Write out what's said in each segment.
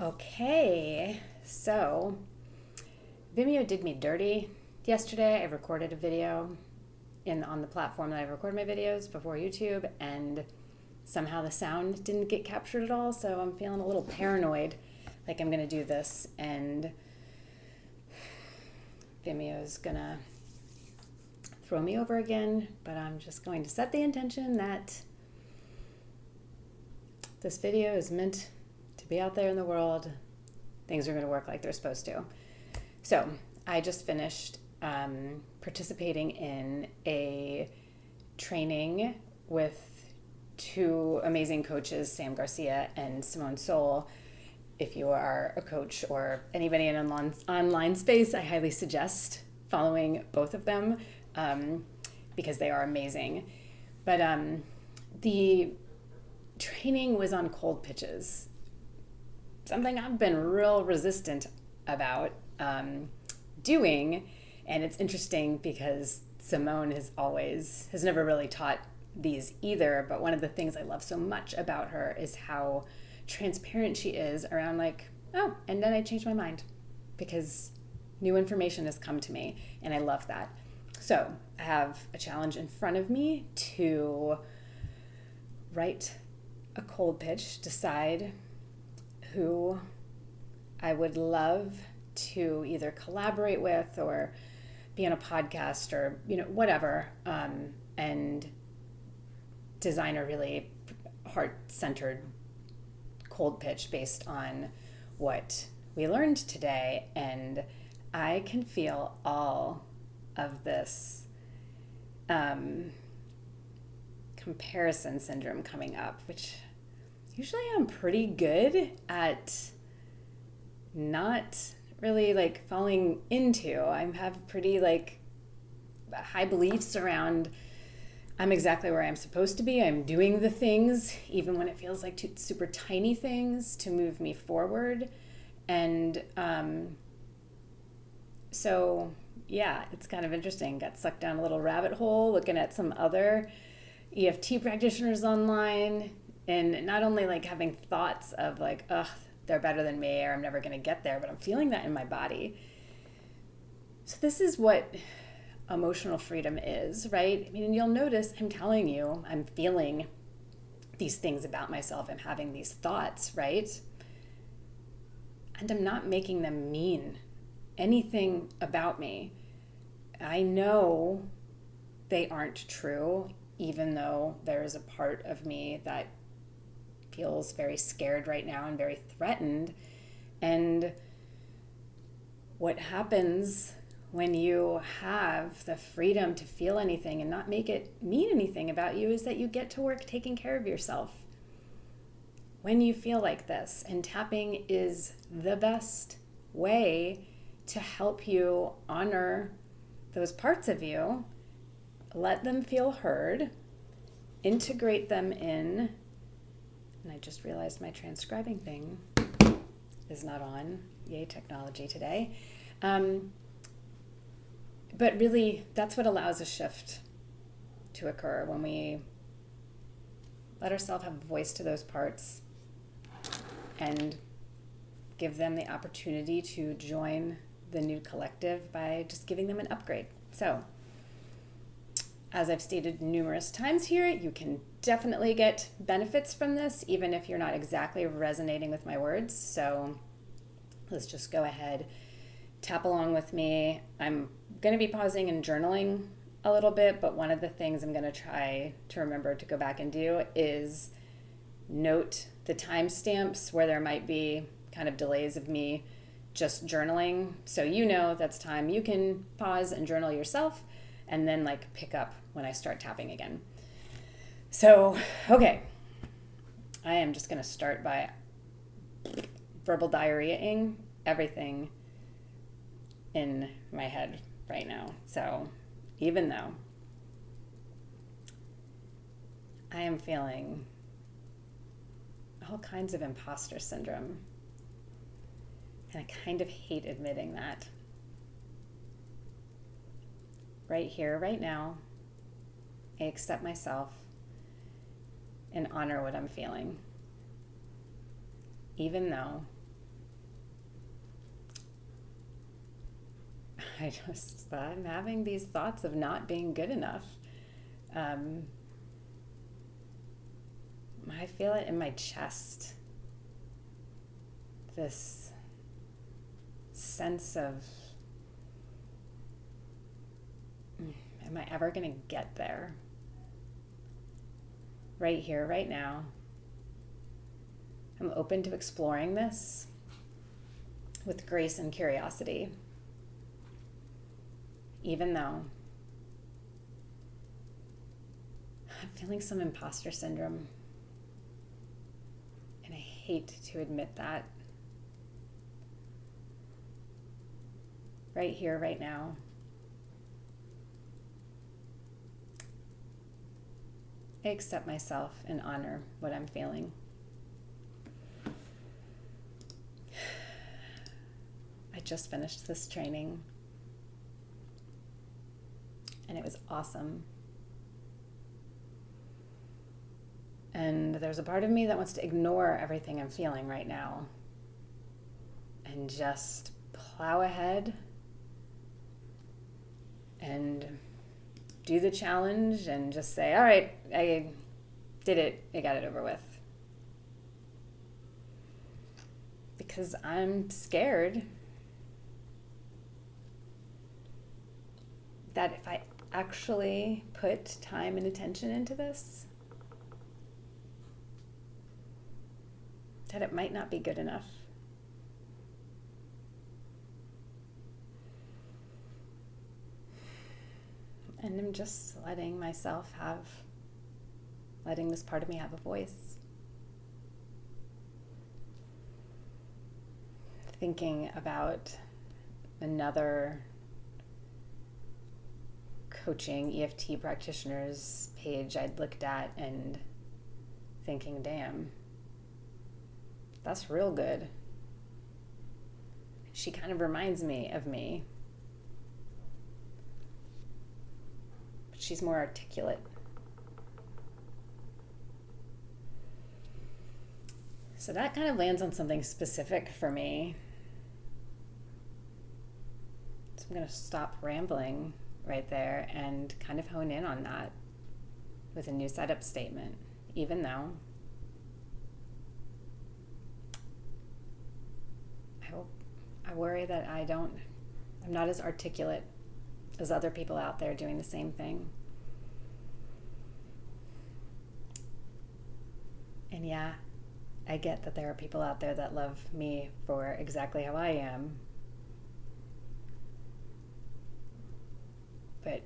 Okay, so Vimeo did me dirty yesterday. I recorded a video on the platform that I record my videos before YouTube, and somehow the sound didn't get captured at all, so I'm feeling a little paranoid, like I'm gonna do this and Vimeo's gonna throw me over again, but I'm just going to set the intention that this video is meant to be out there in the world. Things are going to work like they're supposed to. So I just finished participating in a training with two amazing coaches, Sam Garcia and Simone Soul. If you are a coach or anybody in an online space, I highly suggest following both of them because they are amazing. But the training was on cold pitches, something I've been real resistant about doing. And it's interesting because Simone has never really taught these either. But one of the things I love so much about her is how transparent she is around like, oh, and then I changed my mind because new information has come to me. And I love that. So I have a challenge in front of me to write a cold pitch, decide who I would love to either collaborate with or be on a podcast or, whatever, and design a really heart-centered cold pitch based on what we learned today. And I can feel all of this comparison syndrome coming up, which usually I'm pretty good at not really like falling into. I have pretty like high beliefs around I'm exactly where I'm supposed to be. I'm doing the things, even when it feels like super tiny things to move me forward. And so yeah, it's kind of interesting. Got sucked down a little rabbit hole looking at some other EFT practitioners online, and not only like having thoughts of like, ugh, they're better than me or I'm never going to get there, but I'm feeling that in my body. So this is what emotional freedom is, right? I mean, and you'll notice I'm telling you, I'm feeling these things about myself. I'm having these thoughts, right? And I'm not making them mean anything about me. I know they aren't true, even though there is a part of me that feels very scared right now and very threatened. And what happens when you have the freedom to feel anything and not make it mean anything about you is that you get to work taking care of yourself when you feel like this. And tapping is the best way to help you honor those parts of you, let them feel heard, integrate them in. And I just realized my transcribing thing is not on. Yay, technology today. But really, that's what allows a shift to occur when we let ourselves have a voice to those parts and give them the opportunity to join the new collective by just giving them an upgrade. So, as I've stated numerous times here, you can definitely get benefits from this, even if you're not exactly resonating with my words. So let's just go ahead, tap along with me. I'm going to be pausing and journaling a little bit, but one of the things I'm going to try to remember to go back and do is note the timestamps where there might be kind of delays of me just journaling. So that's time you can pause and journal yourself and then like pick up when I start tapping again. So, okay, I am just going to start by verbal diarrheaing everything in my head right now. So even though I am feeling all kinds of imposter syndrome, and I kind of hate admitting that, right here, right now, I accept myself and honor what I'm feeling, even though I'm having these thoughts of not being good enough. I feel it in my chest. This sense of, am I ever going to get there? Right here, right now. I'm open to exploring this with grace and curiosity, even though I'm feeling some imposter syndrome. And I hate to admit that. Right here, right now. I accept myself and honor what I'm feeling. I just finished this training, and it was awesome. And there's a part of me that wants to ignore everything I'm feeling right now and just plow ahead and do the challenge and just say, all right, I did it. I got it over with. Because I'm scared that if I actually put time and attention into this, that it might not be good enough. And I'm just letting this part of me have a voice. Thinking about another coaching EFT practitioner's page I'd looked at and thinking, damn, that's real good. She kind of reminds me of me. But she's more articulate. So that kind of lands on something specific for me. So I'm going to stop rambling right there and kind of hone in on that with a new setup statement, even though I worry that I'm not as articulate as other people out there doing the same thing. And yeah, I get that there are people out there that love me for exactly how I am. But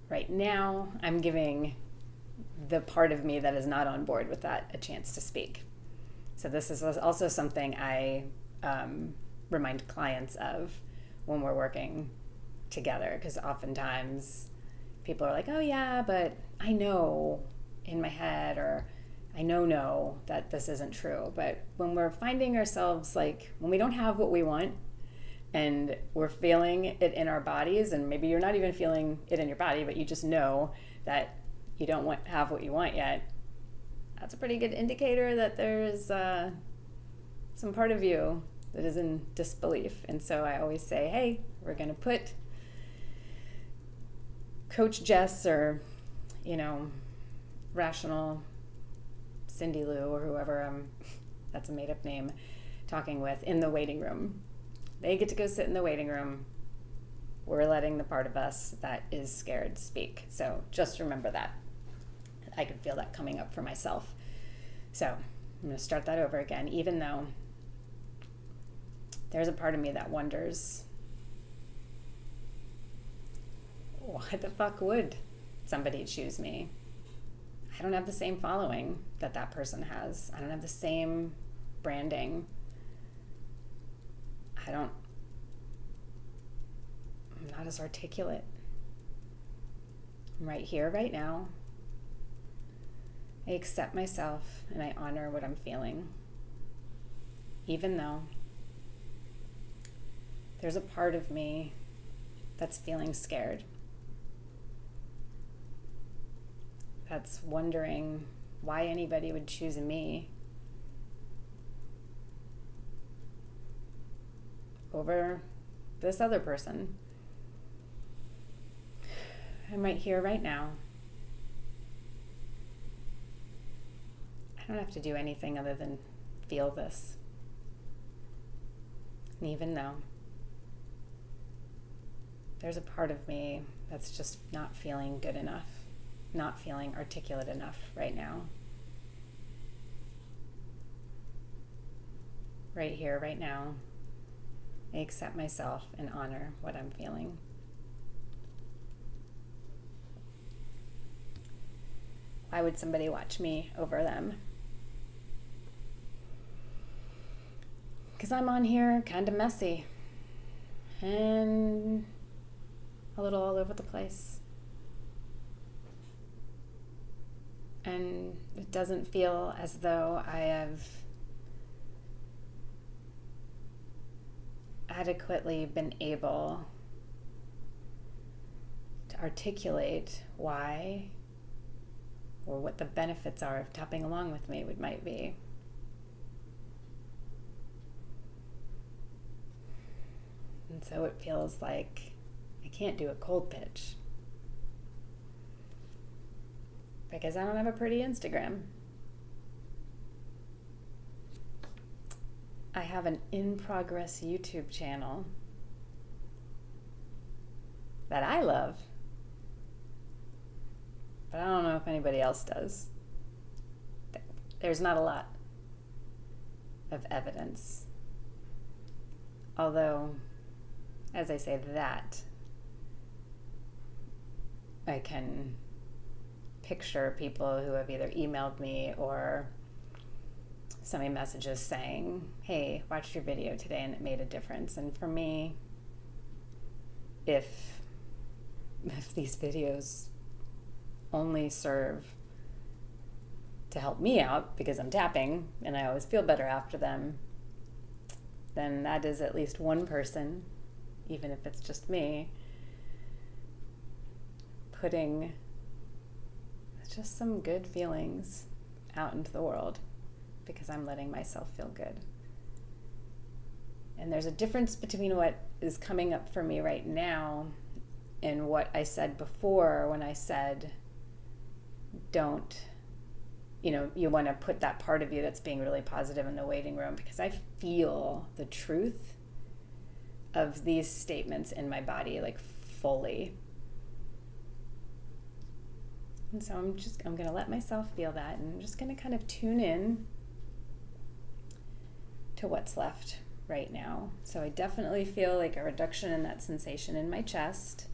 right now, I'm giving the part of me that is not on board with that a chance to speak. So this is also something I remind clients of when we're working together, because oftentimes people are like, oh yeah, but I know in my head, or I know that this isn't true. But when we're finding ourselves, like when we don't have what we want and we're feeling it in our bodies, and maybe you're not even feeling it in your body, but you just know that you don't have what you want yet, that's a pretty good indicator that there's some part of you that is in disbelief. And so I always say, hey, we're going to put Coach Jess or, rational Cindy Lou or whoever, that's a made-up name, talking with in the waiting room. They get to go sit in the waiting room. We're letting the part of us that is scared speak. So just remember that. I can feel that coming up for myself. So I'm going to start that over again, even though there's a part of me that wonders, why the fuck would somebody choose me? I don't have the same following that person has. I don't have the same branding. I'm not as articulate. I'm right here, right now. I accept myself and I honor what I'm feeling, even though there's a part of me that's feeling scared, that's wondering why anybody would choose me over this other person. I'm right here, right now. I don't have to do anything other than feel this. And even though there's a part of me that's just not feeling good enough, not feeling articulate enough right now. Right here, right now, I accept myself and honor what I'm feeling. Why would somebody watch me over them? Because I'm on here kind of messy and a little all over the place. And it doesn't feel as though I have adequately been able to articulate why or what the benefits are of tapping along with me might be. And so it feels like I can't do a cold pitch because I don't have a pretty Instagram. I have an in-progress YouTube channel that I love, but I don't know if anybody else does. There's not a lot of evidence. Although, as I say that, I can picture people who have either emailed me or sent me messages saying, hey, watched your video today and it made a difference. And for me, if these videos only serve to help me out because I'm tapping and I always feel better after them, then that is at least one person, even if it's just me, putting just some good feelings out into the world because I'm letting myself feel good. And there's a difference between what is coming up for me right now and what I said before when I said, don't, you want to put that part of you that's being really positive in the waiting room, because I feel the truth of these statements in my body, like fully. And so I'm going to let myself feel that, and I'm just going to kind of tune in to what's left right now. So I definitely feel like a reduction in that sensation in my chest.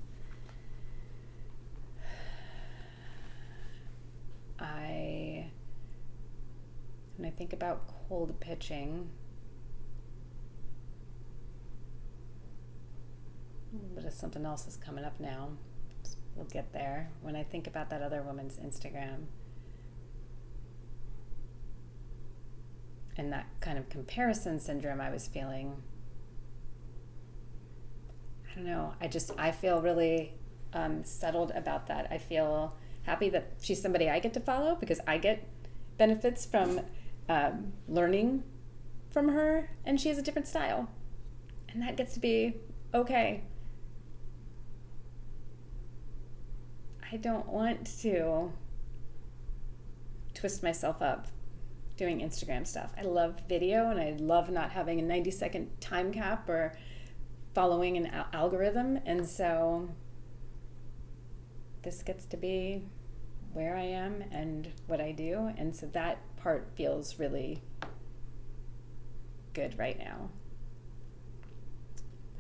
When I think about cold pitching, but something else is coming up now. We'll get there. When I think about that other woman's Instagram and that kind of comparison syndrome I was feeling, I don't know. I feel really settled about that. I feel happy that she's somebody I get to follow because I get benefits from learning from her, and she has a different style. And that gets to be okay. I don't want to twist myself up doing Instagram stuff. I love video, and I love not having a 90-second time cap or following an algorithm. And so this gets to be where I am and what I do. And so that part feels really good right now.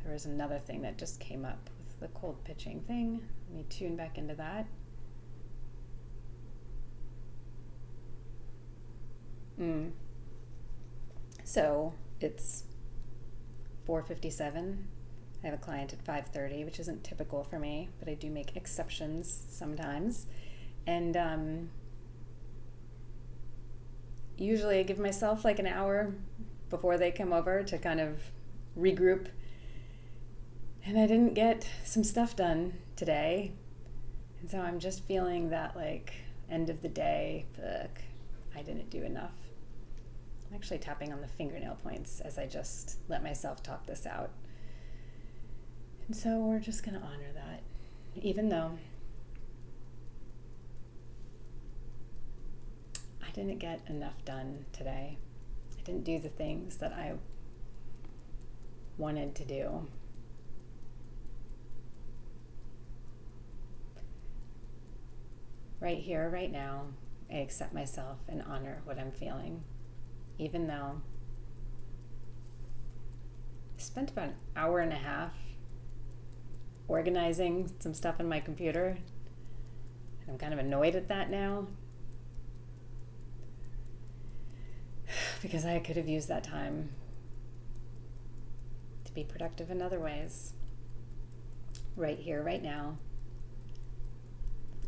There was another thing that just came up with the cold pitching thing. Let me tune back into that. So it's 4:57. I have a client at 5:30, which isn't typical for me, but I do make exceptions sometimes. And usually I give myself like an hour before they come over to kind of regroup. And I didn't get some stuff done today. And so I'm just feeling that like end of the day, I didn't do enough. I'm actually tapping on the fingernail points as I just let myself talk this out. And so we're just going to honor that, even though didn't get enough done today. I didn't do the things that I wanted to do. Right here, right now, I accept myself and honor what I'm feeling, even though I spent about an hour and a half organizing some stuff on my computer. I'm kind of annoyed at that now because I could have used that time to be productive in other ways. Right here, right now,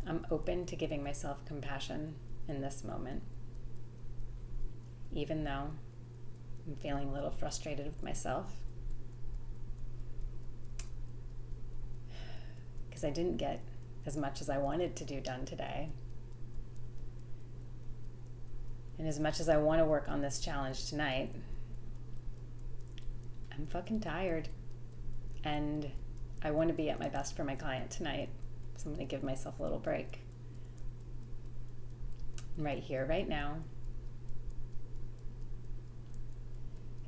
I'm open to giving myself compassion in this moment, even though I'm feeling a little frustrated with myself because I didn't get as much as I wanted to do done today. And as much as I want to work on this challenge tonight, I'm fucking tired. And I want to be at my best for my client tonight. So I'm going to give myself a little break. Right here, right now,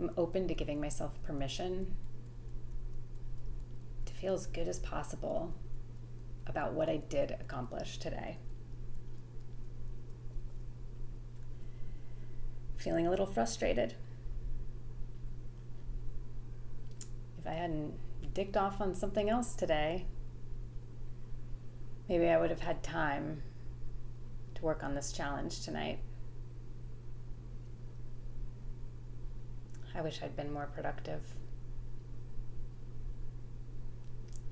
I'm open to giving myself permission to feel as good as possible about what I did accomplish today. Feeling a little frustrated. If I hadn't dicked off on something else today, maybe I would have had time to work on this challenge tonight. I wish I'd been more productive.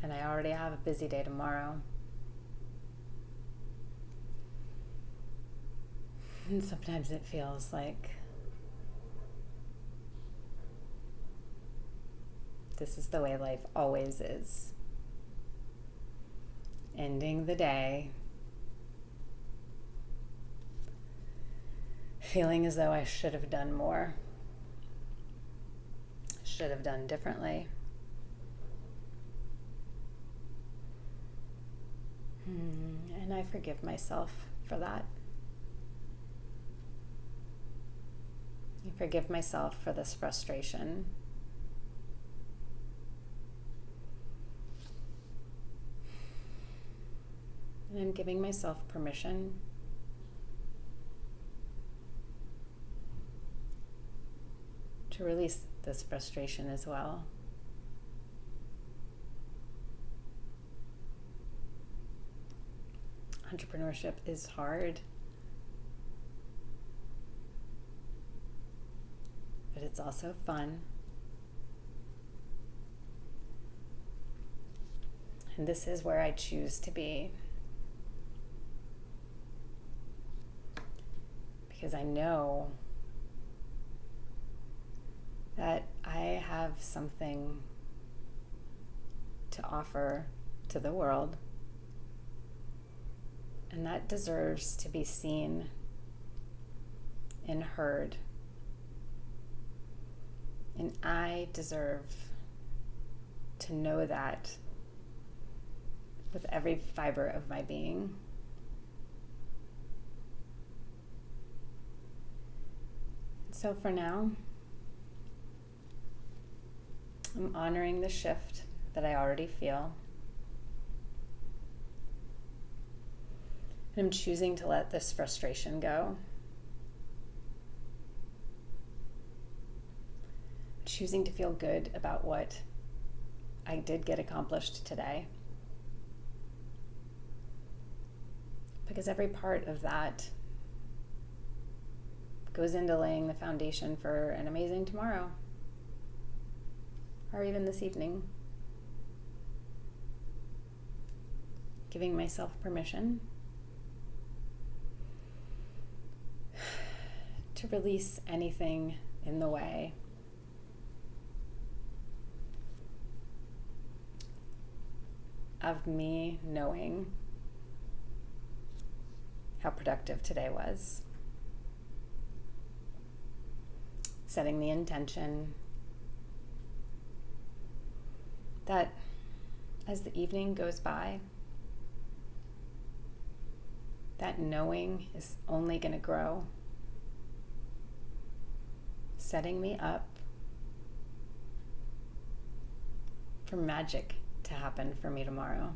And I already have a busy day tomorrow. And sometimes it feels like this is the way life always is. Ending the day, feeling as though I should have done more, should have done differently. And I forgive myself for that. I forgive myself for this frustration. And I'm giving myself permission to release this frustration as well. Entrepreneurship is hard, but it's also fun. And this is where I choose to be. Because I know that I have something to offer to the world, and that deserves to be seen and heard. And I deserve to know that with every fiber of my being. So for now, I'm honoring the shift that I already feel. And I'm choosing to let this frustration go. I'm choosing to feel good about what I did get accomplished today. Because every part of that goes into laying the foundation for an amazing tomorrow, or even this evening. Giving myself permission to release anything in the way of me knowing how productive today was. Setting the intention that as the evening goes by, that knowing is only going to grow setting me up for magic to happen for me tomorrow.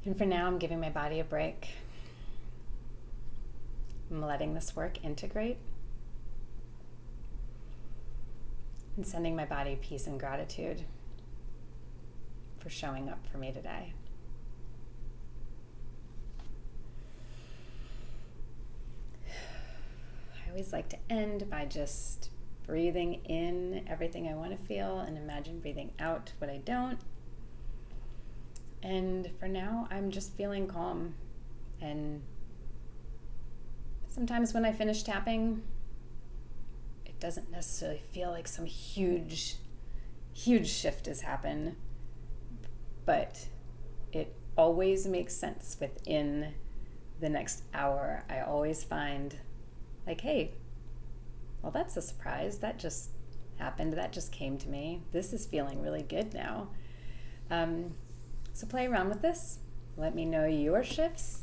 And for now, I'm giving my body a break. I'm letting this work integrate and sending my body peace and gratitude for showing up for me today. I always like to end by just breathing in everything I want to feel and imagine breathing out what I don't. And for now, I'm just feeling calm. And sometimes when I finish tapping, it doesn't necessarily feel like some huge shift has happened, but it always makes sense within the next hour. I always find like, hey, well, that's a surprise. That just happened. That just came to me. This is feeling really good now. So play around with this. Let me know your shifts,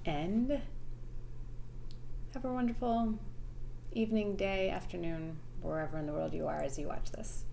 and have a wonderful evening, day, afternoon, wherever in the world you are as you watch this.